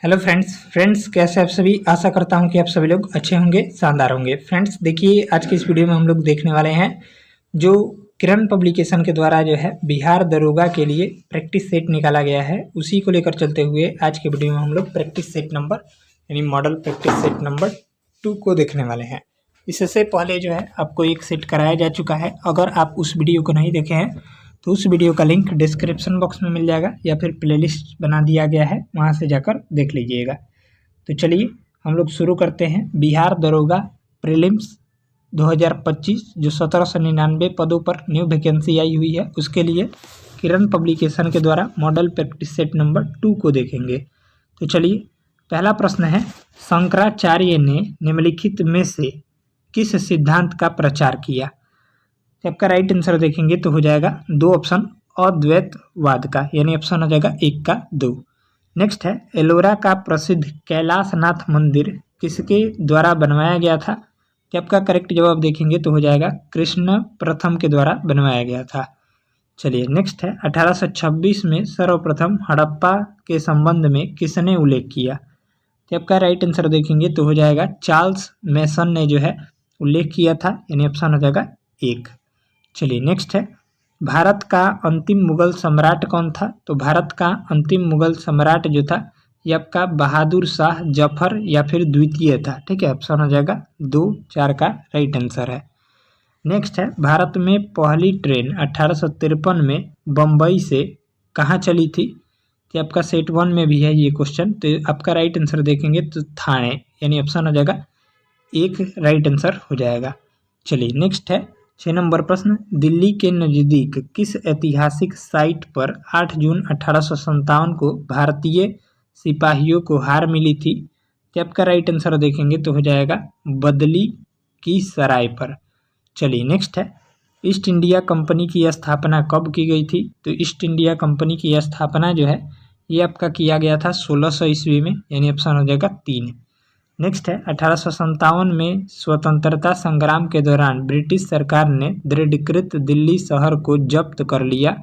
Hello friends कैसे आप सभी। आशा करता हूं कि आप सभी लोग अच्छे होंगे, शानदार होंगे। फ्रेंड्स देखिए, आज की इस वीडियो में हम लोग देखने वाले हैं जो किरण पब्लिकेशन के द्वारा जो है बिहार दरोगा के लिए प्रैक्टिस सेट निकाला गया है, उसी को लेकर चलते हुए आज के वीडियो में हम लोग प्रैक्टिस सेट नंबर यानी मॉडल प्रैक्टिस सेट नंबर 2 को देखने वाले हैं। इससे पहले जो है आपको एक सेट कराया जा चुका है। अगर आप उस वीडियो को नहीं देखे हैं तो उस वीडियो का लिंक डिस्क्रिप्शन बॉक्स में मिल जाएगा या फिर प्लेलिस्ट बना दिया गया है, वहाँ से जाकर देख लीजिएगा। तो चलिए हम लोग शुरू करते हैं। बिहार दरोगा प्रीलिम्स 2025 जो 1799 पदों पर न्यू वैकेंसी आई हुई है, उसके लिए किरण पब्लिकेशन के द्वारा मॉडल प्रैक्टिस सेट नंबर 2 को देखेंगे। तो चलिए, पहला प्रश्न है, शंकराचार्य ने निम्नलिखित में से किस सिद्धांत का प्रचार किया? आपका राइट आंसर देखेंगे तो हो जाएगा 2 ऑप्शन अद्वैतवाद का, यानी ऑप्शन हो जाएगा 1 का 2। नेक्स्ट है, एलोरा का प्रसिद्ध कैलाशनाथ मंदिर किसके द्वारा बनवाया गया था? तो आपका करेक्ट जवाब देखेंगे तो हो जाएगा कृष्ण प्रथम के द्वारा बनवाया गया था। चलिए नेक्स्ट है, 1826 में सर्वप्रथम हड़प्पा के संबंध में किसने उल्लेख किया? तो आपका राइट आंसर देखेंगे तो हो जाएगा चार्ल्स मेसन ने जो है उल्लेख किया था, यानी ऑप्शन हो जाएगा 1। चलिए नेक्स्ट है, भारत का अंतिम मुगल सम्राट कौन था? तो भारत का अंतिम मुगल सम्राट जो था ये आपका बहादुर शाह जफर या फिर द्वितीय था। ठीक है, ऑप्शन हो जाएगा 2, 4 का राइट आंसर है। नेक्स्ट है, भारत में पहली ट्रेन 1853 में बम्बई से कहाँ चली थी? तो आपका सेट 1 में भी है ये क्वेश्चन, तो आपका राइट आंसर देखेंगे तो थाने, यानी ऑप्शन हो जाएगा 1 राइट आंसर हो जाएगा। चलिए नेक्स्ट है, 6 नंबर प्रश्न, दिल्ली के नज़दीक किस ऐतिहासिक साइट पर 8 जून 1857 को भारतीय सिपाहियों को हार मिली थी? तो आपका राइट आंसर देखेंगे तो हो जाएगा बदली की सराय पर। चलिए नेक्स्ट है, ईस्ट इंडिया कंपनी की स्थापना कब की गई थी? तो ईस्ट इंडिया कंपनी की स्थापना जो है ये आपका किया गया था 1600 ईस्वी में, यानी ऑप्शन हो जाएगा 3। नेक्स्ट है, 1857 में स्वतंत्रता संग्राम के दौरान ब्रिटिश सरकार ने दृढ़ीकृत दिल्ली शहर को जब्त कर लिया।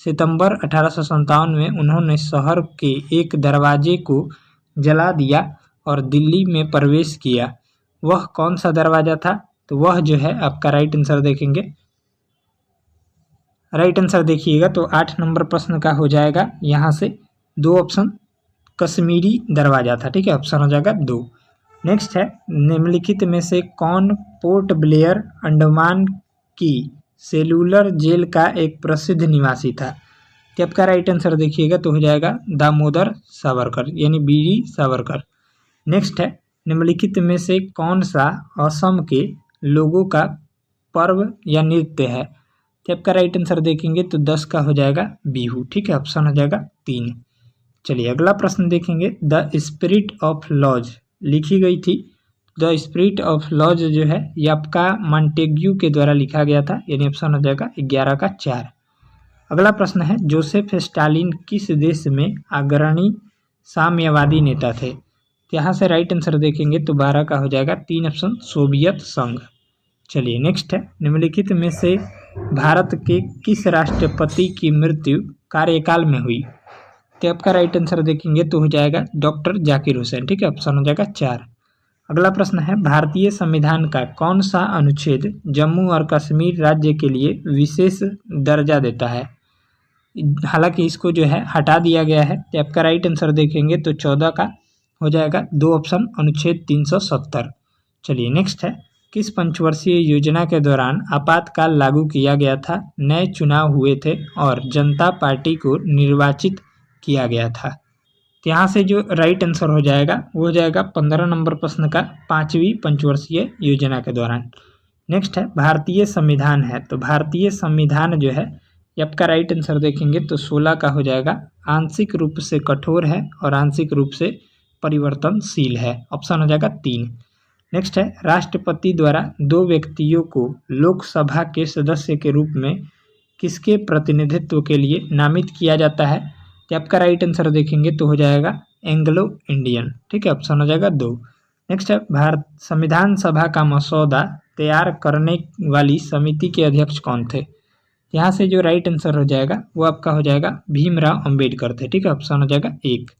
सितंबर 1857 में उन्होंने शहर के एक दरवाजे को जला दिया और दिल्ली में प्रवेश किया। वह कौन सा दरवाज़ा था? तो वह जो है आपका राइट आंसर देखेंगे, राइट आंसर देखिएगा तो 8 नंबर प्रश्न का हो जाएगा यहाँ से 2 ऑप्शन कश्मीरी दरवाज़ा था। ठीक है, ऑप्शन हो जाएगा 2। नेक्स्ट है, निम्नलिखित में से कौन पोर्ट ब्लेयर अंडमान की सेलुलर जेल का एक प्रसिद्ध निवासी था? तो आपका राइट आंसर देखिएगा तो हो जाएगा दामोदर सावरकर, यानी बीडी सावरकर। नेक्स्ट है, निम्नलिखित में से कौन सा असम के लोगों का पर्व या नृत्य है? तो आपका राइट आंसर देखेंगे तो 10 का हो जाएगा बिहू। ठीक है, ऑप्शन हो जाएगा 3। चलिए अगला प्रश्न देखेंगे, द स्पिरिट ऑफ लॉज लिखी गई थी। द स्पिरिट ऑफ लॉज जो है ये आपका मॉन्टेग्यू के द्वारा लिखा गया था, यानी ऑप्शन हो जाएगा 11 का 4। अगला प्रश्न है, जोसेफ स्टालिन किस देश में अग्रणी साम्यवादी नेता थे? यहाँ से राइट आंसर देखेंगे तो 12 का हो जाएगा 3 ऑप्शन सोवियत संघ। चलिए नेक्स्ट है, निम्नलिखित में से भारत के किस राष्ट्रपति की मृत्यु कार्यकाल में हुई? तो आपका राइट आंसर देखेंगे तो हो जाएगा डॉक्टर जाकिर हुसैन। ठीक है, ऑप्शन हो जाएगा 4। अगला प्रश्न है, भारतीय संविधान का कौन सा अनुच्छेद जम्मू और कश्मीर राज्य के लिए विशेष दर्जा देता है? हालांकि इसको जो है हटा दिया गया है। तो आपका राइट आंसर देखेंगे तो 14 का हो जाएगा 2 ऑप्शन अनुच्छेद 370। चलिए नेक्स्ट है, किस पंचवर्षीय योजना के दौरान आपातकाल लागू किया गया था? नए चुनाव हुए थे और जनता पार्टी को निर्वाचित किया गया था। तो यहाँ से जो राइट आंसर हो जाएगा वो हो जाएगा 15 नंबर प्रश्न का 5वीं पंचवर्षीय योजना के दौरान। नेक्स्ट है, भारतीय संविधान है, तो भारतीय संविधान जो है ये आपका राइट आंसर देखेंगे तो 16 का हो जाएगा आंशिक रूप से कठोर है और आंशिक रूप से परिवर्तनशील है, ऑप्शन हो जाएगा 3। नेक्स्ट है, राष्ट्रपति द्वारा 2 व्यक्तियों को लोकसभा के सदस्य के रूप में किसके प्रतिनिधित्व के लिए नामित किया जाता है? तो आपका राइट आंसर देखेंगे तो हो जाएगा एंग्लो इंडियन। ठीक है, ऑप्शन हो जाएगा 2। नेक्स्ट है, भारत संविधान सभा का मसौदा तैयार करने वाली समिति के अध्यक्ष कौन थे? यहाँ से जो राइट आंसर हो जाएगा वो आपका हो जाएगा भीमराव अंबेडकर थे। ठीक है, ऑप्शन हो जाएगा 1।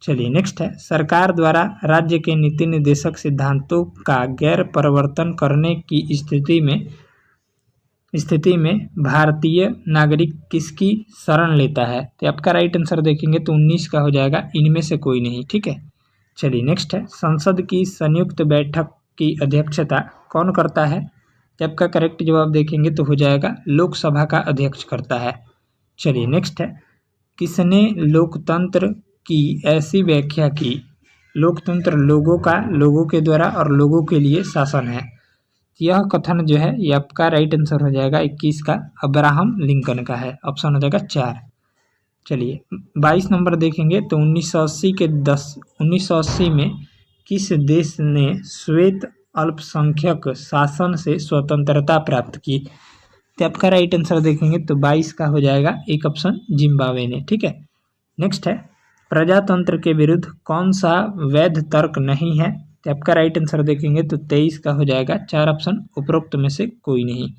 चलिए नेक्स्ट है, सरकार द्वारा राज्य के नीति निर्देशक सिद्धांतों का गैर परिवर्तन करने की स्थिति में भारतीय नागरिक किसकी शरण लेता है? तो आपका राइट आंसर देखेंगे तो 19 का हो जाएगा, इनमें से कोई नहीं। ठीक है, चलिए नेक्स्ट है, संसद की संयुक्त बैठक की अध्यक्षता कौन करता है? तो आपका करेक्ट जवाब देखेंगे तो हो जाएगा लोकसभा का अध्यक्ष करता है। चलिए नेक्स्ट है, किसने लोकतंत्र की ऐसी व्याख्या की? लोकतंत्र लोगों के द्वारा और लोगों के लिए शासन है। यह कथन जो है ये आपका राइट आंसर हो जाएगा 21 का, अब्राहम लिंकन का है, ऑप्शन हो जाएगा 4। चलिए 22 नंबर देखेंगे तो 1980 में किस देश ने श्वेत अल्पसंख्यक शासन से स्वतंत्रता प्राप्त की? तो आपका राइट आंसर देखेंगे तो 22 का हो जाएगा, एक ऑप्शन जिम्बाब्वे ने। ठीक है, नेक्स्ट है, प्रजातंत्र के विरुद्ध कौन सा वैध तर्क नहीं है? तो आपका राइट आंसर देखेंगे तो 23 का हो जाएगा, 4 ऑप्शन उपरोक्त में से कोई नहीं।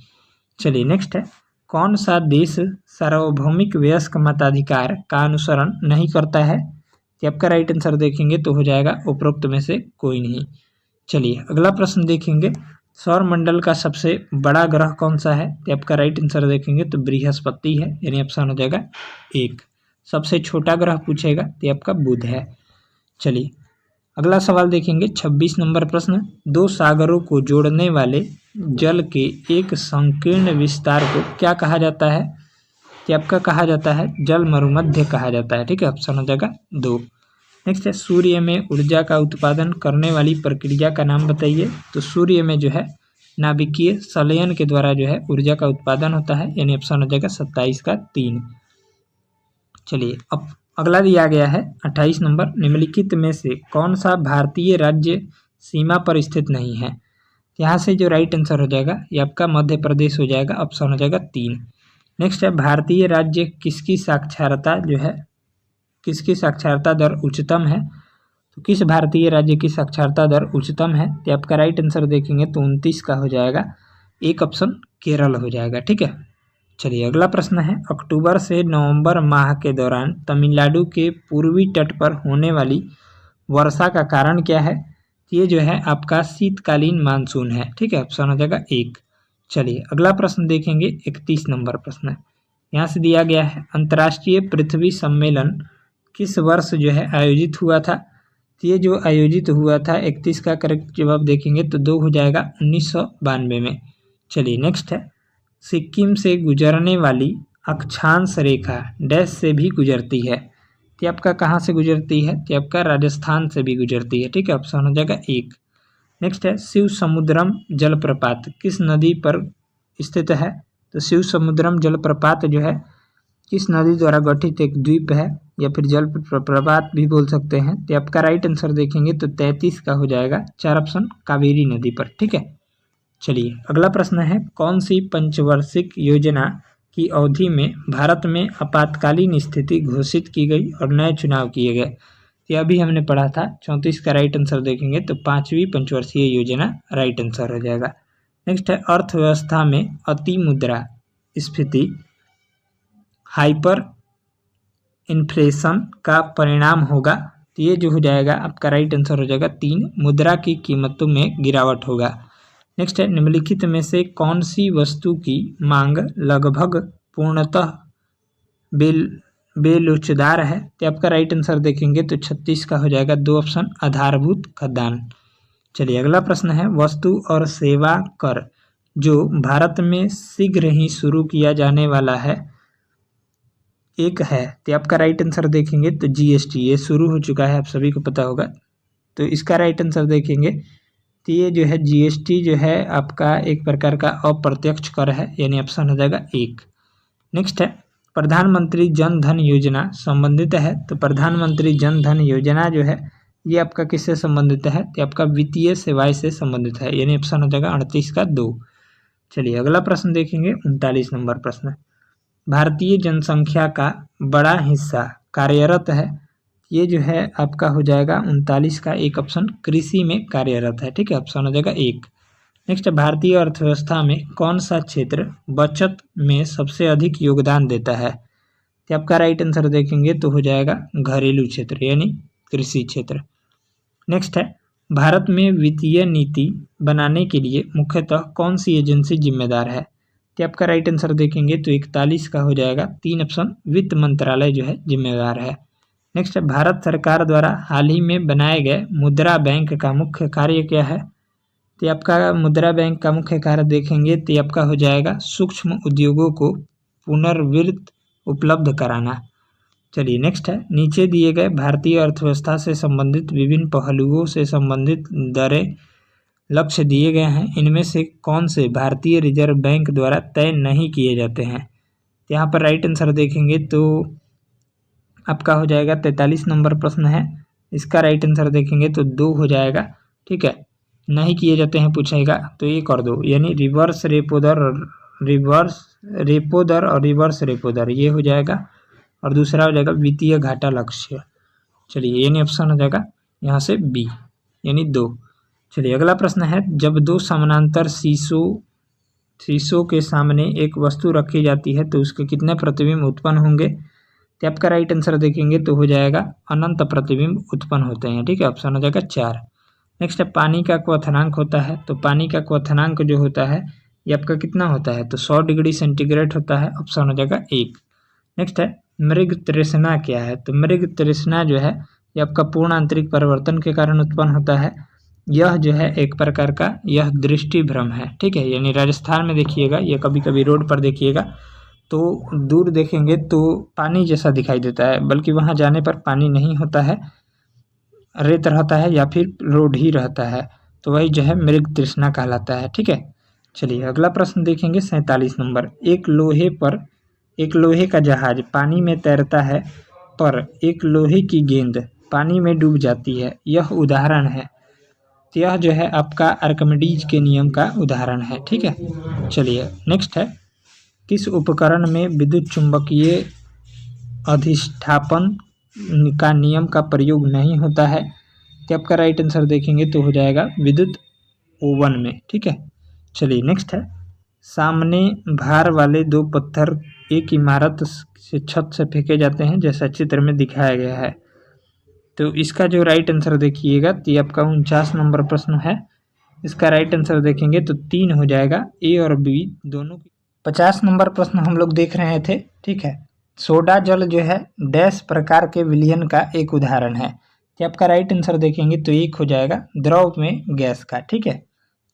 चलिए नेक्स्ट है, कौन सा देश सार्वभौमिक वयस्क मताधिकार का अनुसरण नहीं करता है? तो आपका राइट आंसर देखेंगे तो हो जाएगा उपरोक्त में से कोई नहीं। चलिए अगला प्रश्न देखेंगे, सौर मंडल का सबसे बड़ा ग्रह कौन सा है? तो आपका राइट आंसर देखेंगे तो बृहस्पति है, यानी ऑप्शन हो जाएगा 1। सबसे छोटा ग्रह पूछेगा तो आपका बुध है। चलिए अगला सवाल देखेंगे, 26 नंबर प्रश्न, दो सागरों को जोड़ने वाले जल के एक संकीर्ण विस्तार को क्या कहा जाता है? तो आपका कहा जाता है जल मरुमध्य कहा जाता है। ठीक है, ऑप्शन हो जाएगा 2। नेक्स्ट है, सूर्य में ऊर्जा का उत्पादन करने वाली प्रक्रिया का नाम बताइए। तो सूर्य में जो है नाभिकीय संलयन के द्वारा जो है ऊर्जा का उत्पादन होता है, यानी ऑप्शन हो जाएगा 27 का 3। चलिए अब अगला दिया गया है 28 नंबर, निम्नलिखित में से कौन सा भारतीय राज्य सीमा पर स्थित नहीं है? यहाँ से जो राइट आंसर हो जाएगा ये आपका मध्य प्रदेश हो जाएगा, ऑप्शन हो जाएगा 3। नेक्स्ट है, भारतीय राज्य किसकी साक्षरता दर उच्चतम है? तो किस भारतीय राज्य की साक्षरता दर उच्चतम है? तो आपका राइट आंसर देखेंगे तो 29 का हो जाएगा, एक ऑप्शन केरल हो जाएगा। ठीक है, चलिए अगला प्रश्न है, अक्टूबर से नवंबर माह के दौरान तमिलनाडु के पूर्वी तट पर होने वाली वर्षा का कारण क्या है? ये जो है आपका शीतकालीन मानसून है। ठीक है, ऑप्शन हो जाएगा 1। चलिए अगला प्रश्न देखेंगे, 31 नंबर प्रश्न यहाँ से दिया गया है, अंतर्राष्ट्रीय पृथ्वी सम्मेलन किस वर्ष जो है आयोजित हुआ था? ये जो आयोजित हुआ था 31 का करेक्ट जवाब देखेंगे तो 2 हो जाएगा, 1992 में। चलिए नेक्स्ट है, सिक्किम से गुजरने वाली अक्षांश रेखा डैश से भी गुजरती है। तो आपका कहाँ से गुजरती है? तो आपका राजस्थान से भी गुजरती है। ठीक है, ऑप्शन हो जाएगा 1। नेक्स्ट है, शिव समुद्रम जलप्रपात किस नदी पर स्थित है? तो शिव समुद्रम जलप्रपात जो है किस नदी द्वारा गठित एक द्वीप है, या फिर जल प्रपात भी बोल सकते हैं। तो आपका राइट आंसर देखेंगे तो 33 का हो जाएगा, 4 ऑप्शन कावेरी नदी पर। ठीक है, चलिए अगला प्रश्न है, कौन सी पंचवार्षिक योजना की अवधि में भारत में आपातकालीन स्थिति घोषित की गई और नए चुनाव किए गए? यह भी हमने पढ़ा था, 34 का राइट आंसर देखेंगे तो 5वीं पंचवर्षीय योजना राइट आंसर हो जाएगा। नेक्स्ट है, अर्थव्यवस्था में अति मुद्रा स्फीति हाइपर इन्फ्लेशन का परिणाम होगा। तो ये जो हो जाएगा आपका राइट आंसर हो जाएगा 3, मुद्रा की कीमतों में गिरावट होगा। नेक्स्ट है, निम्नलिखित में से कौन सी वस्तु की मांग लगभग पूर्णतः बेलोचदार है? तो आपका राइट आंसर देखेंगे तो 36 का हो जाएगा, 2 ऑप्शन आधारभूत खाद्यान्न। चलिए अगला प्रश्न है, वस्तु और सेवा कर जो भारत में शीघ्र ही शुरू किया जाने वाला है एक है। तो आपका राइट आंसर देखेंगे तो जीएसटी, ये शुरू हो चुका है, आप सभी को पता होगा। तो इसका राइट आंसर देखेंगे तो ये जो है जीएसटी जो है आपका एक प्रकार का अप्रत्यक्ष कर है, यानी ऑप्शन हो जाएगा 1। नेक्स्ट है, प्रधानमंत्री जन धन योजना संबंधित है। तो प्रधानमंत्री जन धन योजना जो है ये आपका किससे संबंधित है? तो आपका वित्तीय सेवाएं से संबंधित है, यानी ऑप्शन हो जाएगा 38 का 2। चलिए अगला प्रश्न देखेंगे, 39 नंबर प्रश्न, भारतीय जनसंख्या का बड़ा हिस्सा कार्यरत है। ये जो है आपका हो जाएगा 39 का, एक ऑप्शन कृषि में कार्यरत है। ठीक है, ऑप्शन हो जाएगा 1। नेक्स्ट, भारतीय अर्थव्यवस्था में कौन सा क्षेत्र बचत में सबसे अधिक योगदान देता है? तो आपका राइट आंसर देखेंगे तो हो जाएगा घरेलू क्षेत्र, यानी कृषि क्षेत्र। नेक्स्ट है, भारत में वित्तीय नीति बनाने के लिए मुख्यतः कौन सी एजेंसी जिम्मेदार है? तो आपका राइट आंसर देखेंगे तो 41 का हो जाएगा 3 ऑप्शन, वित्त मंत्रालय जो है जिम्मेदार है। नेक्स्ट है, भारत सरकार द्वारा हाल ही में बनाए गए मुद्रा बैंक का मुख्य कार्य क्या है? तो आपका मुद्रा बैंक का मुख्य कार्य देखेंगे तो आपका हो जाएगा सूक्ष्म उद्योगों को पुनर्वित्त उपलब्ध कराना। चलिए नेक्स्ट है, नीचे दिए गए भारतीय अर्थव्यवस्था से संबंधित विभिन्न पहलुओं से संबंधित दरें लक्ष्य दिए गए हैं, इनमें से कौन से भारतीय रिजर्व बैंक द्वारा तय नहीं किए जाते हैं? तो यहाँ पर राइट आंसर देखेंगे तो आपका हो जाएगा 43 नंबर प्रश्न है, इसका राइट आंसर देखेंगे तो 2 हो जाएगा। ठीक है, नहीं किए जाते हैं पूछेगा तो 1 और 2, यानी रिवर्स रेपो दर और रिवर्स रेपो दर ये हो जाएगा, और दूसरा हो जाएगा वित्तीय घाटा लक्ष्य। चलिए यानी ऑप्शन हो जाएगा यहाँ से बी, यानी 2। चलिए अगला प्रश्न है, जब दो समानांतर शीशों के सामने एक वस्तु रखी जाती है तो उसके कितने प्रतिबिंब उत्पन्न होंगे? तो आपका राइट आंसर देखेंगे तो हो जाएगा अनंत प्रतिबिंब उत्पन्न होते हैं। ठीक है, ऑप्शन हो जाएगा 4। नेक्स्ट है, पानी का क्वथनांक होता है, तो पानी का क्वथनांक जो होता है ये आपका कितना होता है? तो 100 डिग्री सेंटीग्रेड होता है, ऑप्शन हो जाएगा 1। नेक्स्ट है, मृग तृष्णा क्या है? तो मृग तृष्णा जो है ये आपका पूर्ण आंतरिक परिवर्तन के कारण उत्पन्न होता है। यह जो है एक प्रकार का यह दृष्टि भ्रम है। ठीक है, यानी राजस्थान में देखिएगा, ये कभी कभी रोड पर देखिएगा तो दूर देखेंगे तो पानी जैसा दिखाई देता है, बल्कि वहाँ जाने पर पानी नहीं होता है, रेत रहता है या फिर रोड ही रहता है, तो वही जो है मृग तृष्णा कहलाता है। ठीक है, चलिए अगला प्रश्न देखेंगे 47 नंबर, एक लोहे का जहाज पानी में तैरता है पर एक लोहे की गेंद पानी में डूब जाती है, यह उदाहरण है। तो यह जो है आपका आर्किमिडीज के नियम का उदाहरण है। ठीक है, चलिए नेक्स्ट है, किस उपकरण में विद्युत चुंबकीय अधिष्ठापन का नियम का प्रयोग नहीं होता है? तो आपका राइट आंसर देखेंगे तो हो जाएगा विद्युत ओवन में। ठीक है, चलिए नेक्स्ट है, सामने भार वाले 2 पत्थर एक इमारत से छत से फेंके जाते हैं जैसा चित्र में दिखाया गया है, तो इसका जो राइट आंसर देखिएगा तो ये आपका 49 नंबर प्रश्न है, इसका राइट आंसर देखेंगे तो 3 हो जाएगा, ए और बी दोनों। 50 नंबर प्रश्न हम लोग देख रहे थे। ठीक है, सोडा जल जो है डैश प्रकार के विलयन का एक उदाहरण है, तो आपका राइट आंसर देखेंगे तो 1 हो जाएगा, द्रव में गैस का। ठीक है,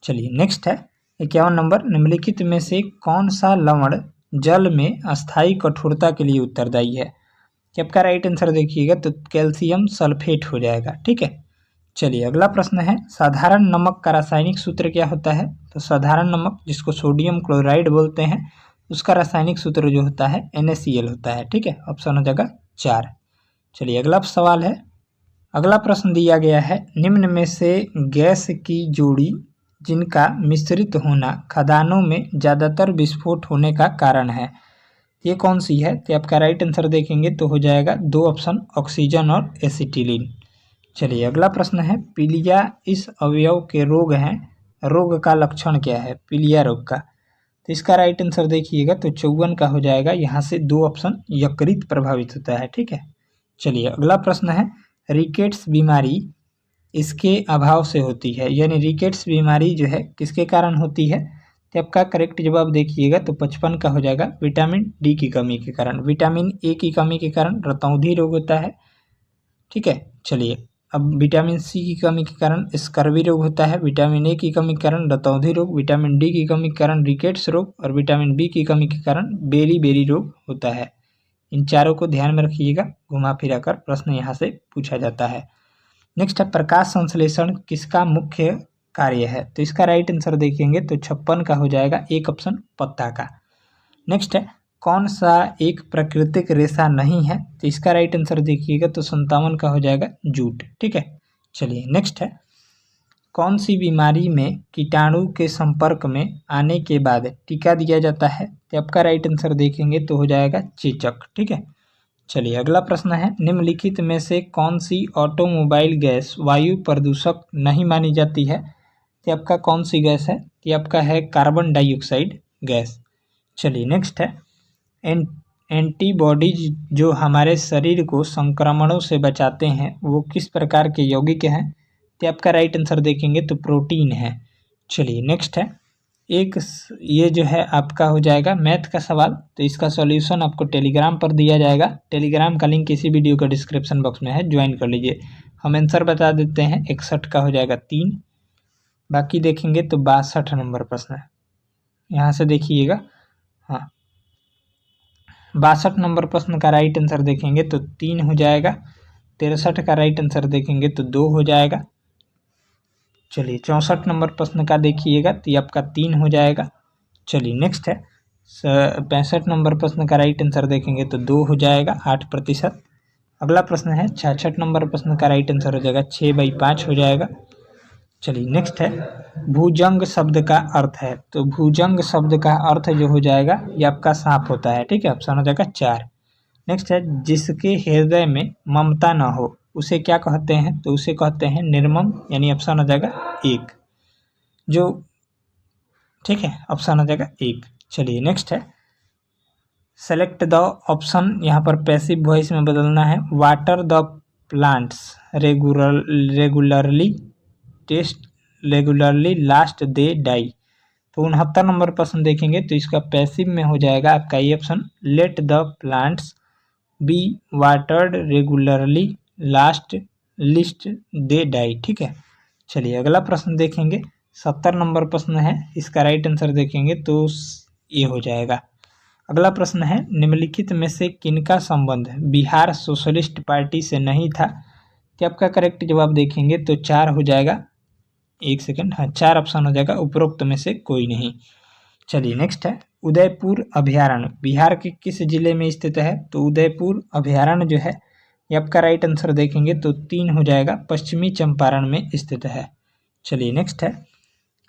चलिए नेक्स्ट है 51 नंबर, निम्नलिखित में से कौन सा लवण जल में अस्थायी कठोरता के लिए उत्तरदायी है? कि आपका राइट आंसर देखिएगा तो कैल्शियम सल्फेट हो जाएगा। ठीक है, चलिए अगला प्रश्न है, साधारण नमक का रासायनिक सूत्र क्या होता है? तो साधारण नमक जिसको सोडियम क्लोराइड बोलते हैं उसका रासायनिक सूत्र जो होता है NaCl होता है। ठीक है, ऑप्शन हो जाएगा 4। चलिए अगला सवाल है, अगला प्रश्न दिया गया है, निम्न में से गैस की जोड़ी जिनका मिश्रित होना खदानों में ज़्यादातर विस्फोट होने का कारण है, ये कौन सी है? तो आपका राइट आंसर देखेंगे तो हो जाएगा 2 ऑप्शन, ऑक्सीजन और एसिटिलीन। चलिए अगला प्रश्न है, पीलिया इस अवयव के रोग हैं, रोग का लक्षण क्या है पीलिया रोग का? तो इसका राइट आंसर देखिएगा तो 54 का हो जाएगा, यहाँ से 2 ऑप्शन, यकृत प्रभावित होता है। ठीक है, चलिए अगला प्रश्न है, रिकेट्स बीमारी इसके अभाव से होती है, यानी रिकेट्स बीमारी जो है किसके कारण होती है? तो आपका करेक्ट जवाब देखिएगा तो 55 का हो जाएगा, विटामिन डी की कमी के कारण, विटामिन ए की कमी के कारण रतौंधी रोग होता है। ठीक है, चलिए अब विटामिन सी की कमी के कारण स्कर्वी रोग होता है, विटामिन ए की कमी के कारण रतौंधी रोग, विटामिन डी की कमी के कारण रिकेट्स रोग और विटामिन बी की कमी के कारण बेरी रोग होता है। इन चारों को ध्यान में रखिएगा, घुमा फिरा कर प्रश्न यहाँ से पूछा जाता है। नेक्स्ट है, प्रकाश संश्लेषण किसका मुख्य कार्य है? तो इसका राइट आंसर देखेंगे तो 56 का हो जाएगा, 1 ऑप्शन, पत्ता का। नेक्स्ट है, कौन सा एक प्राकृतिक रेशा नहीं है? तो इसका राइट आंसर देखिएगा तो 57 का हो जाएगा, जूट। ठीक है, चलिए नेक्स्ट है, कौन सी बीमारी में कीटाणु के संपर्क में आने के बाद टीका दिया जाता है? तो आपका राइट आंसर देखेंगे तो हो जाएगा चेचक। ठीक है, चलिए अगला प्रश्न है, निम्नलिखित में से कौन सी ऑटोमोबाइल गैस वायु प्रदूषक नहीं मानी जाती है? तो आपका कौन सी गैस है? ये आपका है कार्बन डाइऑक्साइड गैस। चलिए नेक्स्ट है, एंटीबॉडीज जो हमारे शरीर को संक्रमणों से बचाते हैं वो किस प्रकार के यौगिक हैं? तो आपका राइट आंसर देखेंगे तो प्रोटीन है। चलिए नेक्स्ट है एक, ये जो है आपका हो जाएगा मैथ का सवाल। तो इसका सॉल्यूशन आपको टेलीग्राम पर दिया जाएगा। टेलीग्राम का लिंक इसी वीडियो का डिस्क्रिप्शन बॉक्स में है, ज्वाइन कर लीजिए। हम आंसर बता देते हैं, 61 का हो जाएगा 3। बाकी देखेंगे तो 62 नंबर प्रश्न है, यहाँ से देखिएगा। हाँ, 62 नंबर प्रश्न का राइट आंसर देखेंगे तो 3 हो जाएगा। 63 का राइट आंसर देखेंगे तो 2 हो जाएगा। चलिए 64 नंबर प्रश्न का देखिएगा तो ये आपका 3 हो जाएगा। चलिए नेक्स्ट है 65 नंबर प्रश्न का राइट आंसर देखेंगे तो 2 हो जाएगा, 8%। अगला प्रश्न है 66 नंबर प्रश्न का राइट आंसर हो जाएगा 6/5 हो जाएगा। चलिए नेक्स्ट है भुजंग शब्द का अर्थ है। तो भुजंग शब्द का अर्थ जो हो जाएगा ये आपका सांप होता है, ठीक है, ऑप्शन हो जाएगा 4। नेक्स्ट है जिसके हृदय में ममता न हो उसे क्या कहते हैं? तो उसे कहते हैं निर्मम, यानी ऑप्शन हो जाएगा 1 जो, ठीक है, ऑप्शन हो जाएगा 1। चलिए नेक्स्ट है सेलेक्ट द ऑप्शन, यहाँ पर पैसिव वॉइस में बदलना है। Water the plants regularly last they die. तो 69 नंबर प्रश्न देखेंगे तो इसका पैसिव में हो जाएगा आपका ये option, let the plants be watered regularly last list they die, ठीक है। चलिए अगला प्रश्न देखेंगे 70 नंबर प्रश्न है, इसका राइट आंसर देखेंगे तो ये हो जाएगा। अगला प्रश्न है निम्नलिखित में से किनका संबंध बिहार सोशलिस्ट पार्टी से नहीं था? कि आपका करेक्ट जवाब देखेंगे तो 4 हो जाएगा। 1 सेकंड, हाँ 4 ऑप्शन हो जाएगा, उपरोक्त में से कोई नहीं। चलिए नेक्स्ट है उदयपुर अभयारण्य बिहार के किस जिले में स्थित है? तो उदयपुर अभयारण्य जो है ये आपका राइट आंसर देखेंगे तो 3 हो जाएगा, पश्चिमी चंपारण में स्थित है। चलिए नेक्स्ट है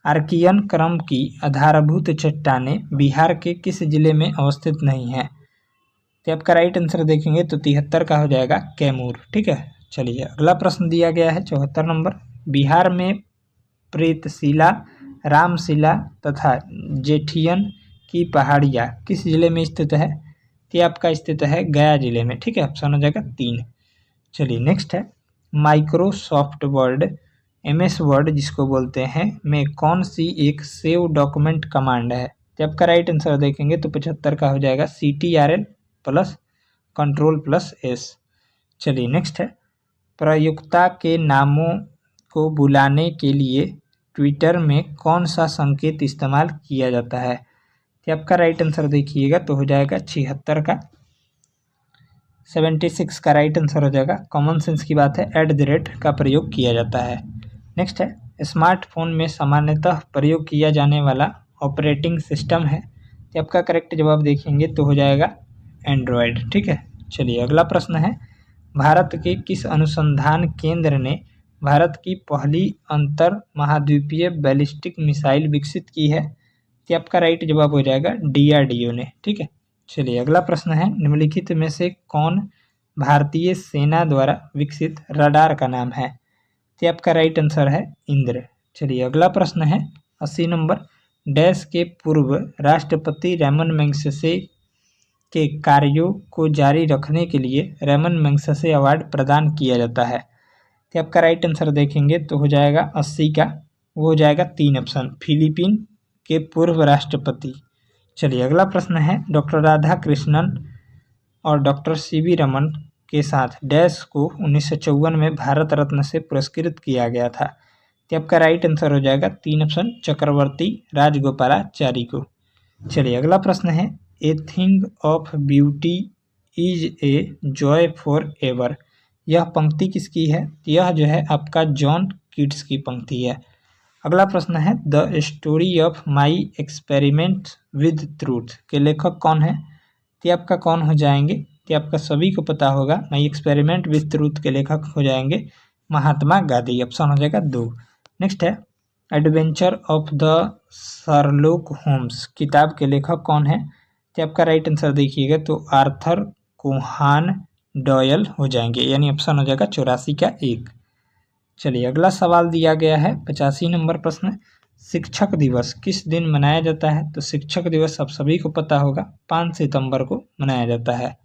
आर्कियन क्रम की आधारभूत चट्टानें बिहार के किस जिले में अवस्थित नहीं है? तो आपका राइट आंसर देखेंगे तो 73 का हो जाएगा, कैमूर, ठीक है। चलिए अगला प्रश्न दिया गया है 74 नंबर, बिहार में प्रेतशिला, रामशिला तथा जेठियन की पहाड़ियाँ किस जिले में स्थित है? तो आपका स्थित है गया जिले में, ठीक है, ऑप्शन हो जाएगा 3। चलिए नेक्स्ट है माइक्रोसॉफ्ट वर्ड MS वर्ड जिसको बोलते हैं में कौन सी एक सेव डॉक्यूमेंट कमांड है? तो आपका राइट आंसर देखेंगे तो 75 का हो जाएगा, CTRL प्लस Ctrl+S। चलिए नेक्स्ट है प्रयोक्ता के नामों को बुलाने के लिए ट्विटर में कौन सा संकेत इस्तेमाल किया जाता है? तो आपका राइट आंसर देखिएगा तो हो जाएगा 76 का। 76 का राइट आंसर हो जाएगा, कॉमन सेंस की बात है, @ का प्रयोग किया जाता है। नेक्स्ट है स्मार्टफोन में सामान्यतः प्रयोग किया जाने वाला ऑपरेटिंग सिस्टम है। तो आपका करेक्ट जवाब देखेंगे तो हो जाएगा एंड्रॉयड, ठीक है। चलिए अगला प्रश्न है भारत के किस अनुसंधान केंद्र ने भारत की पहली अंतर महाद्वीपीय बैलिस्टिक मिसाइल विकसित की है? तो आपका राइट जवाब हो जाएगा DRDO ने, ठीक है। चलिए अगला प्रश्न है निम्नलिखित में से कौन भारतीय सेना द्वारा विकसित रडार का नाम है? तो आपका राइट आंसर है इंद्र। चलिए अगला प्रश्न है 80 नंबर, डैश के पूर्व राष्ट्रपति रैमन मैग्सेसे के कार्यों को जारी रखने के लिए रैमन मैग्सेसे अवार्ड प्रदान किया जाता है? तो आपका राइट आंसर देखेंगे तो हो जाएगा 80 का, वो हो जाएगा 3 ऑप्शन, फिलीपीन के पूर्व राष्ट्रपति। चलिए अगला प्रश्न है डॉक्टर राधा कृष्णन और डॉक्टर CV रमन के साथ डैश को 1954 में भारत रत्न से पुरस्कृत किया गया था? तो आपका राइट आंसर हो जाएगा 3 ऑप्शन, चक्रवर्ती राजगोपालाचारी को। चलिए अगला प्रश्न है a thing of beauty is a joy for ever, यह पंक्ति किसकी है? यह जो है आपका जॉन कीट्स की पंक्ति है। अगला प्रश्न है the story of my experiment with truth के लेखक कौन है? तो आपका कौन हो जाएंगे? तो आपका सभी को पता होगा, माई एक्सपेरिमेंट विद ट्रूथ के लेखक हो जाएंगे महात्मा गांधी, ऑप्शन हो जाएगा 2। नेक्स्ट है adventure of the Sherlock Holmes किताब के लेखक कौन है? तो आपका राइट आंसर देखिएगा तो आर्थर कोहान डॉयल हो जाएंगे, यानी ऑप्शन हो जाएगा 84 का 1। चलिए अगला सवाल दिया गया है 85 नंबर प्रश्न, शिक्षक दिवस किस दिन मनाया जाता है? तो शिक्षक दिवस आप सभी को पता होगा 5 सितंबर को मनाया जाता है।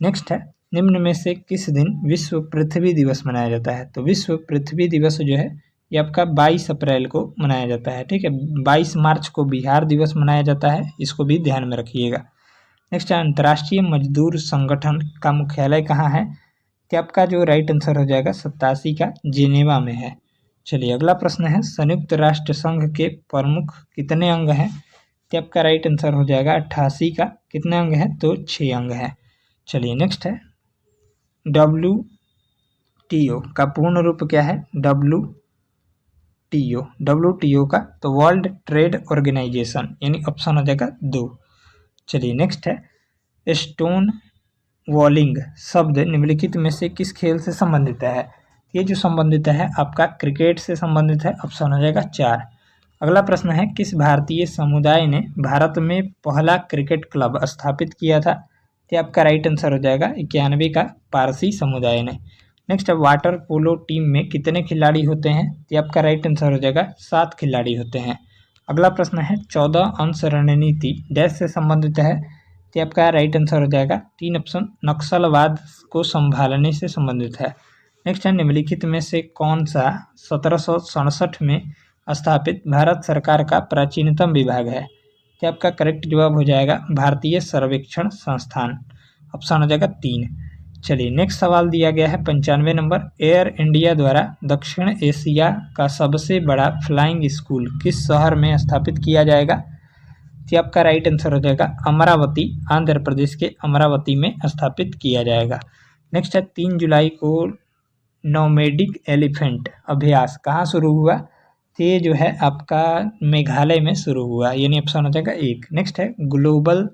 नेक्स्ट है, निम्न में से किस दिन विश्व पृथ्वी दिवस मनाया जाता है? तो विश्व पृथ्वी दिवस जो है ये आपका 22 अप्रैल को मनाया जाता है। ठीक है, 22 मार्च को बिहार दिवस मनाया जाता है, इसको भी ध्यान में रखिएगा। नेक्स्ट है, अंतर्राष्ट्रीय मजदूर संगठन का मुख्यालय कहाँ है? कि आपका जो राइट आंसर हो जाएगा 87 का जेनेवा में है। चलिए अगला प्रश्न है, संयुक्त राष्ट्र संघ के प्रमुख कितने अंग हैं? कि आपका राइट आंसर हो जाएगा 88 का। कितने अंग हैं? तो 6 अंग हैं। चलिए नेक्स्ट है, WTO का पूर्ण रूप क्या है? WTO का तो वर्ल्ड ट्रेड ऑर्गेनाइजेशन, यानी ऑप्शन हो जाएगा 2। चलिए नेक्स्ट है, स्टोन वॉलिंग शब्द निम्नलिखित में से किस खेल से संबंधित है? ये जो संबंधित है आपका क्रिकेट से संबंधित है, ऑप्शन हो जाएगा 4। अगला प्रश्न है, किस भारतीय समुदाय ने भारत में पहला क्रिकेट क्लब स्थापित किया था? ये आपका राइट आंसर हो जाएगा 91 का पारसी समुदाय ने। नेक्स्ट है, वाटर पोलो टीम में कितने खिलाड़ी होते हैं? ये आपका राइट आंसर हो जाएगा 7 खिलाड़ी होते हैं। अगला प्रश्न है, 14 अंश रणनीति डैश से संबंधित है? तो आपका राइट आंसर हो जाएगा 3 ऑप्शन, नक्सलवाद को संभालने से संबंधित है। नेक्स्ट है, निम्नलिखित में से कौन सा 1767 में स्थापित भारत सरकार का प्राचीनतम विभाग है? तो आपका करेक्ट जवाब हो जाएगा भारतीय सर्वेक्षण संस्थान, ऑप्शन हो जाएगा 3। चलिए नेक्स्ट सवाल दिया गया है 95 नंबर, एयर इंडिया द्वारा दक्षिण एशिया का सबसे बड़ा फ्लाइंग स्कूल किस शहर में स्थापित किया जाएगा? तो आपका राइट आंसर हो जाएगा अमरावती, आंध्र प्रदेश के अमरावती में स्थापित किया जाएगा। नेक्स्ट है, 3 जुलाई को नोमैडिक एलिफेंट अभ्यास कहाँ शुरू हुआ? तो ये जो है आपका मेघालय में शुरू हुआ, यानी ऑप्शन हो जाएगा 1। नेक्स्ट है, ग्लोबल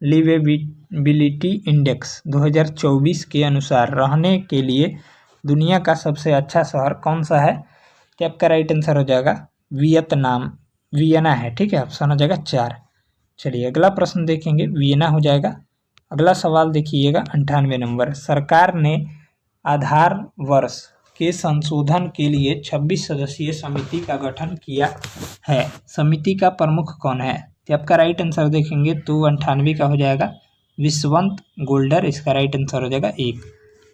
लिवेबिलिटी इंडेक्स 2024 के अनुसार रहने के लिए दुनिया का सबसे अच्छा शहर कौन सा है? तो आपका राइट आंसर हो जाएगा वियना है। ठीक है, ऑप्शन हो जाएगा 4। चलिए अगला प्रश्न देखेंगे, वियना हो जाएगा। अगला सवाल देखिएगा 98 नंबर, सरकार ने आधार वर्ष के संशोधन के लिए 26 सदस्यीय समिति का गठन किया है। समिति का प्रमुख कौन है? तो आपका राइट आंसर देखेंगे तो 98 का हो जाएगा विश्वंत गोल्डर, इसका राइट आंसर हो जाएगा 1।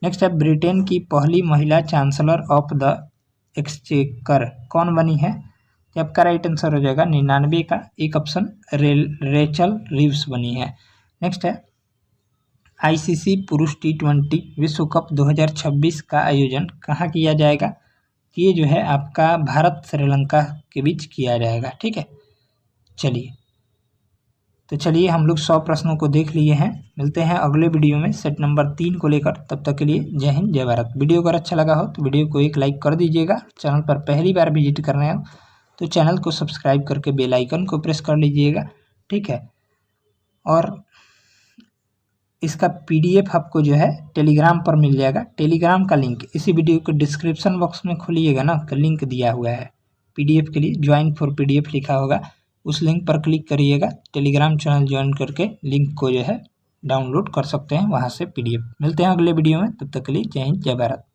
नेक्स्ट है, ब्रिटेन की पहली महिला चांसलर ऑफ द एक्सचेकर कौन बनी है? तो आपका राइट आंसर हो जाएगा 99 का 1 ऑप्शन, रेचल रिव्स बनी है। नेक्स्ट है, ICC पुरुष T20 विश्व कप 2026 का आयोजन कहाँ किया जाएगा? ये जो है आपका भारत श्रीलंका के बीच किया जाएगा। ठीक है, चलिए हम लोग 100 प्रश्नों को देख लिए हैं। मिलते हैं अगले वीडियो में सेट नंबर 3 को लेकर। तब तक के लिए जय हिंद जय भारत। वीडियो अगर अच्छा लगा हो तो वीडियो को एक लाइक कर दीजिएगा। चैनल पर पहली बार विजिट कर रहे हो तो चैनल को सब्सक्राइब करके बेल आइकन को प्रेस कर लीजिएगा। ठीक है, और इसका PDF आपको जो है टेलीग्राम पर मिल जाएगा। टेलीग्राम का लिंक इसी वीडियो के डिस्क्रिप्शन बॉक्स में खोलिएगा ना, का लिंक दिया हुआ है PDF के लिए, ज्वाइन फॉर PDF लिखा होगा, उस लिंक पर क्लिक करिएगा। टेलीग्राम चैनल ज्वाइन करके लिंक को जो है डाउनलोड कर सकते हैं वहाँ से PDF। मिलते हैं अगले वीडियो में, तब तक के लिए जय हिंद जय भारत।